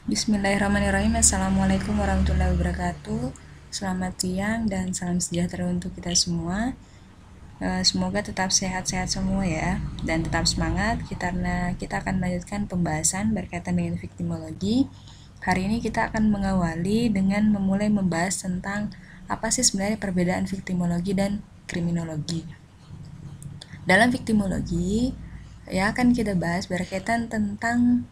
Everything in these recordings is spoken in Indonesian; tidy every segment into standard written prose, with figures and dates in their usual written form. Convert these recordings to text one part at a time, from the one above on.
Bismillahirrahmanirrahim. Assalamualaikum warahmatullahi wabarakatuh. Selamat siang dan salam sejahtera untuk kita semua. Semoga tetap sehat-sehat semua ya, dan tetap semangat karena kita akan melanjutkan pembahasan berkaitan dengan viktimologi. Hari ini kita akan mengawali dengan memulai membahas tentang apa sih sebenarnya perbedaan viktimologi dan kriminologi. Dalam viktimologi ya akan kita bahas berkaitan tentang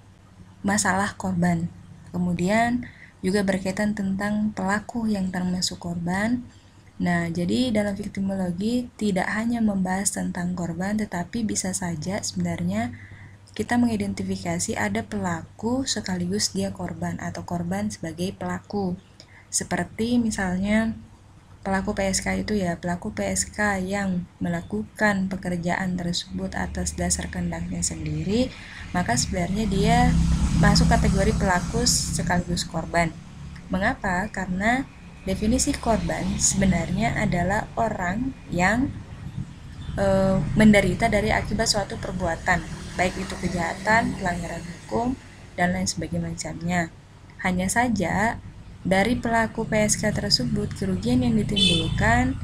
masalah korban. Kemudian juga berkaitan tentang pelaku yang termasuk korban. Nah, jadi dalam viktimologi tidak hanya membahas tentang korban, tetapi bisa saja sebenarnya kita mengidentifikasi ada pelaku sekaligus dia korban atau korban sebagai pelaku. Seperti misalnya pelaku PSK itu ya, pelaku PSK yang melakukan pekerjaan tersebut atas dasar kehendaknya sendiri, maka sebenarnya dia masuk kategori pelaku sekaligus korban. Mengapa? Karena definisi korban sebenarnya adalah orang yang menderita dari akibat suatu perbuatan, baik itu kejahatan, pelanggaran hukum, dan lain sebagainya macamnya. Hanya saja dari pelaku PSK tersebut, kerugian yang ditimbulkan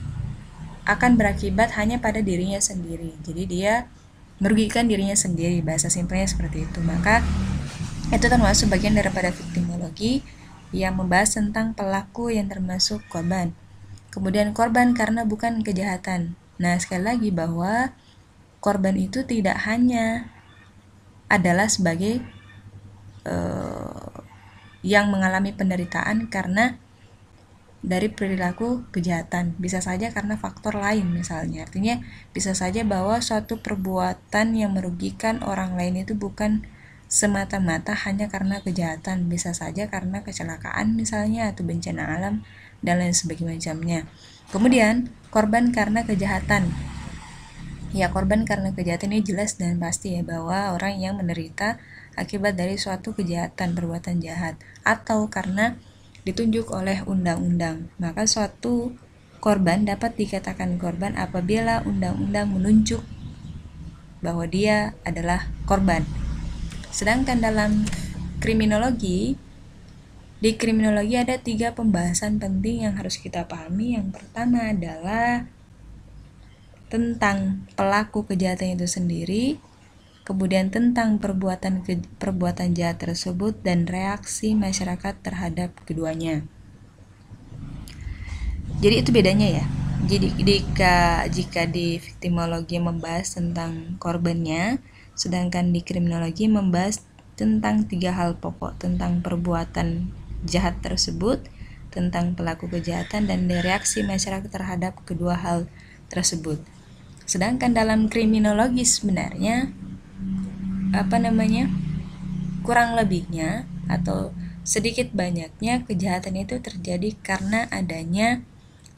akan berakibat hanya pada dirinya sendiri. Jadi dia merugikan dirinya sendiri, bahasa simpelnya seperti itu. Maka itu termasuk bagian daripada viktimologi yang membahas tentang pelaku yang termasuk korban. Kemudian korban karena bukan kejahatan. Nah, sekali lagi bahwa korban itu tidak hanya adalah sebagai yang mengalami penderitaan karena dari perilaku kejahatan, bisa saja karena faktor lain misalnya. Artinya bisa saja bahwa suatu perbuatan yang merugikan orang lain itu bukan semata-mata hanya karena kejahatan, bisa saja karena kecelakaan misalnya atau bencana alam dan lain sebagainya. Kemudian korban karena kejahatan. Ya, korban karena kejahatan ini jelas dan pasti ya, bahwa orang yang menderita akibat dari suatu kejahatan, perbuatan jahat, atau karena ditunjuk oleh undang-undang. Maka suatu korban dapat dikatakan korban apabila undang-undang menunjuk bahwa dia adalah korban. Sedangkan dalam kriminologi, di kriminologi ada 3 pembahasan penting yang harus kita pahami. Yang pertama adalah tentang pelaku kejahatan itu sendiri, kemudian tentang perbuatan jahat tersebut dan reaksi masyarakat terhadap keduanya. Jadi itu bedanya ya. Jadi jika di viktimologi membahas tentang korbannya, sedangkan di kriminologi membahas tentang 3 hal pokok, tentang perbuatan jahat tersebut, tentang pelaku kejahatan, dan reaksi masyarakat terhadap kedua hal tersebut. Sedangkan dalam kriminologi sebenarnya kurang lebihnya atau sedikit banyaknya kejahatan itu terjadi karena adanya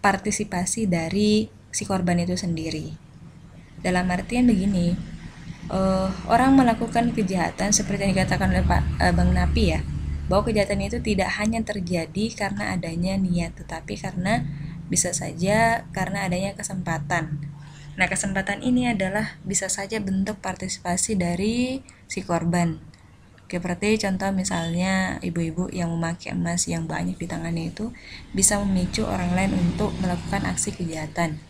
partisipasi dari si korban itu sendiri. Dalam artian begini, orang melakukan kejahatan seperti yang dikatakan oleh Bang Napi ya, bahwa kejahatan itu tidak hanya terjadi karena adanya niat, tetapi karena bisa saja karena adanya kesempatan. Nah, kesempatan ini adalah bisa saja bentuk partisipasi dari si korban. Seperti contoh misalnya ibu-ibu yang memakai emas yang banyak di tangannya itu bisa memicu orang lain untuk melakukan aksi kejahatan.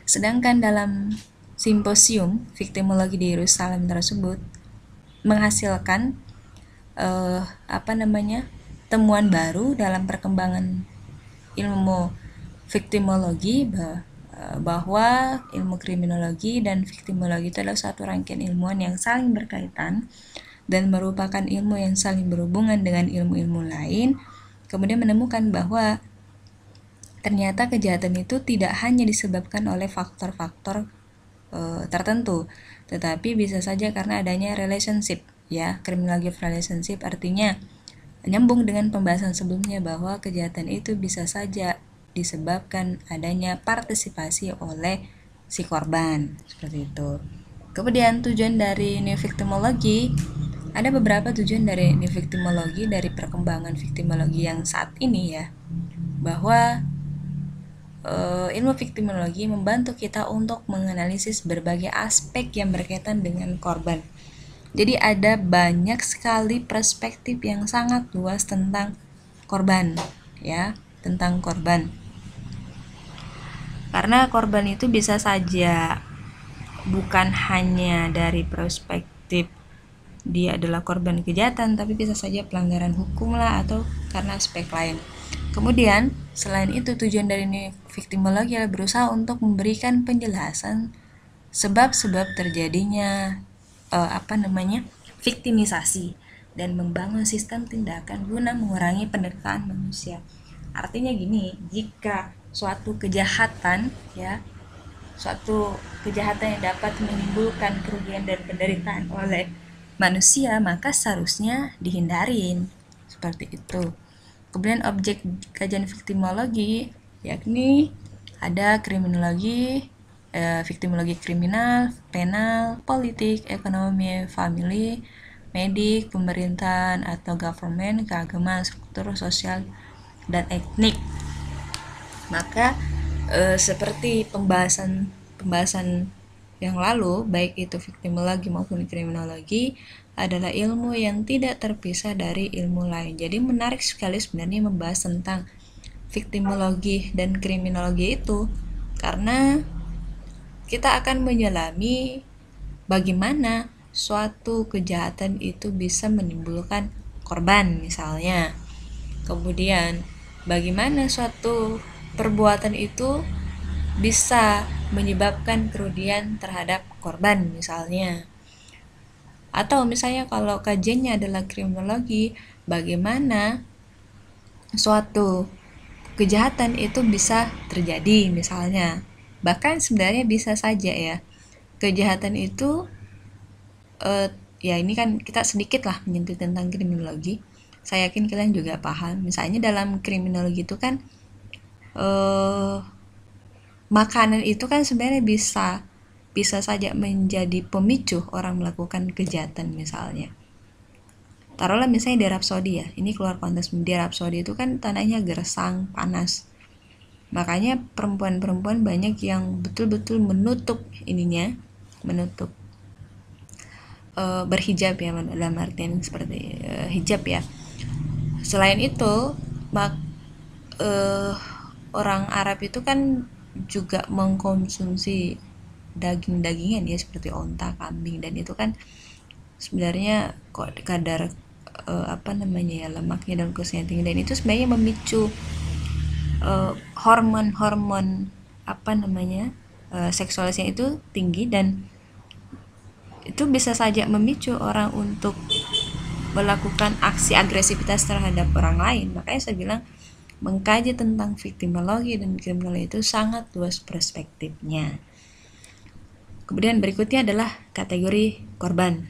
Sedangkan dalam simposium viktimologi di Yerusalem tersebut menghasilkan temuan baru dalam perkembangan ilmu viktimologi, bahwa ilmu kriminologi dan viktimologi itu adalah suatu rangkaian ilmuwan yang saling berkaitan dan merupakan ilmu yang saling berhubungan dengan ilmu-ilmu lain. Kemudian menemukan bahwa ternyata kejahatan itu tidak hanya disebabkan oleh faktor-faktor tertentu, tetapi bisa saja karena adanya relationship ya, criminology of relationship, artinya nyambung dengan pembahasan sebelumnya bahwa kejahatan itu bisa saja disebabkan adanya partisipasi oleh si korban, seperti itu. Kemudian tujuan dari new victimology, ada beberapa tujuan dari new victimology, dari perkembangan victimology yang saat ini ya, bahwa ilmu victimology membantu kita untuk menganalisis berbagai aspek yang berkaitan dengan korban. Jadi ada banyak sekali perspektif yang sangat luas tentang korban, ya, tentang korban. Karena korban itu bisa saja bukan hanya dari perspektif dia adalah korban kejahatan, tapi bisa saja pelanggaran hukum lah atau karena aspek lain. Kemudian, selain itu tujuan dari victimologi adalah berusaha untuk memberikan penjelasan sebab-sebab terjadinya viktimisasi dan membangun sistem tindakan guna mengurangi penderitaan manusia. Artinya gini, jika suatu kejahatan yang dapat menimbulkan kerugian dan penderitaan oleh manusia, maka seharusnya dihindarin. Seperti itu. Kemudian objek kajian viktimologi yakni ada kriminologi, viktimologi kriminal, penal, politik, ekonomi, family, medik, pemerintahan atau government, keagamaan, struktur sosial dan etnik. Maka seperti pembahasan yang lalu, baik itu viktimologi maupun kriminologi adalah ilmu yang tidak terpisah dari ilmu lain. Jadi menarik sekali sebenarnya membahas tentang viktimologi dan kriminologi itu, karena kita akan menyelami bagaimana suatu kejahatan itu bisa menimbulkan korban misalnya. Kemudian bagaimana suatu perbuatan itu bisa menyebabkan kerugian terhadap korban misalnya. Atau misalnya kalau kajiannya adalah kriminologi, bagaimana suatu kejahatan itu bisa terjadi misalnya. Bahkan sebenarnya bisa saja ya, kejahatan itu ya ini kan kita sedikit lah menyentuh tentang kriminologi. Saya yakin kalian juga paham. Misalnya dalam kriminologi itu kan makanan itu kan sebenarnya bisa saja menjadi pemicu orang melakukan kejahatan misalnya. Taruhlah misalnya di Arab Saudi ya, ini keluar konteks, di Arab Saudi itu kan tanahnya gersang, panas. Makanya perempuan-perempuan banyak yang betul-betul menutup berhijab ya, dalam artian seperti hijab ya. Selain itu, orang Arab itu kan juga mengkonsumsi daging-dagingan ya, seperti onta, kambing, dan itu kan sebenarnya kok kadar lemaknya dan kurusnya tinggi, dan itu sebenarnya memicu hormon seksualisnya itu tinggi, dan itu bisa saja memicu orang untuk melakukan aksi agresivitas terhadap orang lain. Makanya saya bilang mengkaji tentang viktimologi dan kriminologi itu sangat luas perspektifnya. Kemudian berikutnya adalah kategori korban.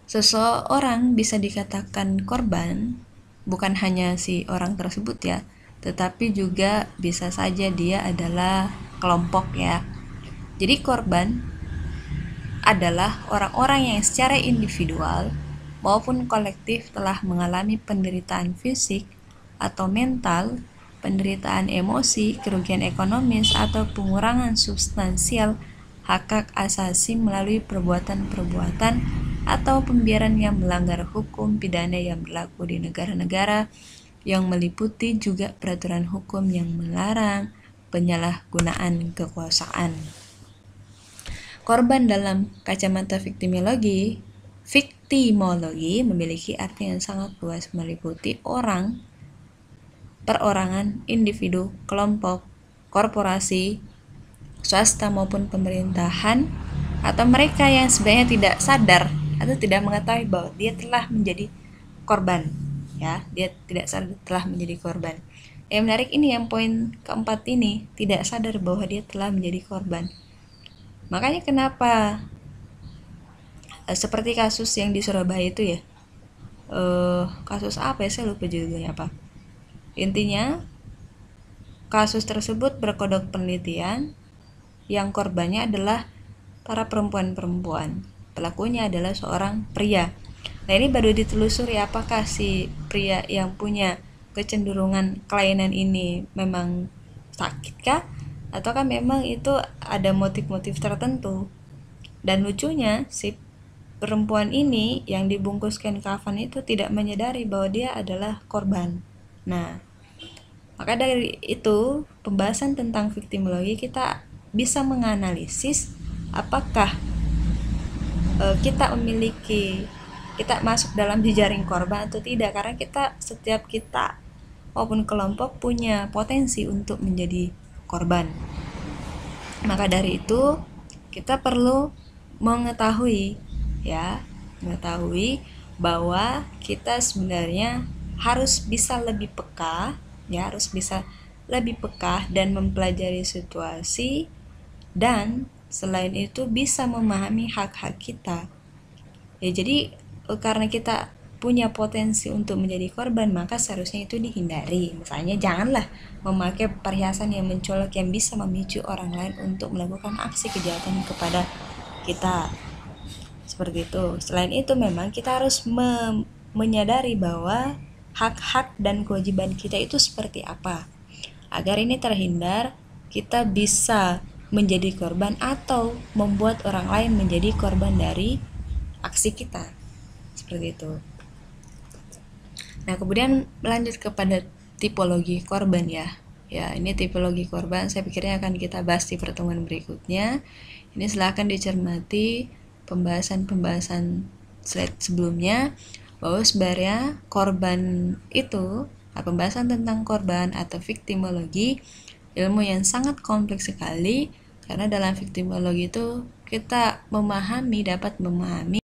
Seseorang bisa dikatakan korban bukan hanya si orang tersebut ya, tetapi juga bisa saja dia adalah kelompok ya. Jadi korban adalah orang-orang yang secara individual maupun kolektif telah mengalami penderitaan fisik atau mental, penderitaan emosi, kerugian ekonomis, atau pengurangan substansial hak asasi melalui perbuatan-perbuatan atau pembiaran yang melanggar hukum pidana yang berlaku di negara-negara, yang meliputi juga peraturan hukum yang melarang penyalahgunaan kekuasaan. Korban dalam kacamata viktimologi memiliki arti yang sangat luas, meliputi orang, perorangan, individu, kelompok, korporasi, swasta maupun pemerintahan, atau mereka yang sebenarnya tidak sadar atau tidak mengetahui bahwa dia telah menjadi korban ya, dia tidak sadar telah menjadi korban. Yang menarik ini yang poin keempat ini, tidak sadar bahwa dia telah menjadi korban. Makanya kenapa seperti kasus yang di Surabaya itu ya, kasus apa ya, saya lupa judulnya apa. Intinya kasus tersebut berkodok penelitian yang korbannya adalah para perempuan-perempuan, pelakunya adalah seorang pria. Nah ini baru ditelusuri apakah si pria yang punya kecenderungan kelainan ini memang sakitkah, ataukah memang itu ada motif-motif tertentu. Dan lucunya si perempuan ini yang dibungkuskan kafan itu tidak menyadari bahwa dia adalah korban. Nah, maka dari itu pembahasan tentang viktimologi kita bisa menganalisis apakah kita masuk dalam jejaring korban atau tidak, karena setiap kita maupun kelompok punya potensi untuk menjadi korban. Maka dari itu kita perlu mengetahui bahwa kita sebenarnya harus bisa lebih peka dan mempelajari situasi, dan selain itu bisa memahami hak-hak kita. Jadi karena kita punya potensi untuk menjadi korban, maka seharusnya itu dihindari. Misalnya janganlah memakai perhiasan yang mencolok yang bisa memicu orang lain untuk melakukan aksi kejahatan kepada kita. Seperti itu. Selain itu memang kita harus menyadari bahwa hak-hak dan kewajiban kita itu seperti apa. Agar ini terhindar, kita bisa menjadi korban atau membuat orang lain menjadi korban dari aksi kita. Seperti itu. Nah, kemudian lanjut kepada tipologi korban ya. Ya, ini tipologi korban saya pikirnya akan kita bahas di pertemuan berikutnya. Ini silakan dicermati pembahasan slide sebelumnya, bahwa sebenarnya korban itu, pembahasan tentang korban atau viktimologi, ilmu yang sangat kompleks sekali, karena dalam viktimologi itu kita dapat memahami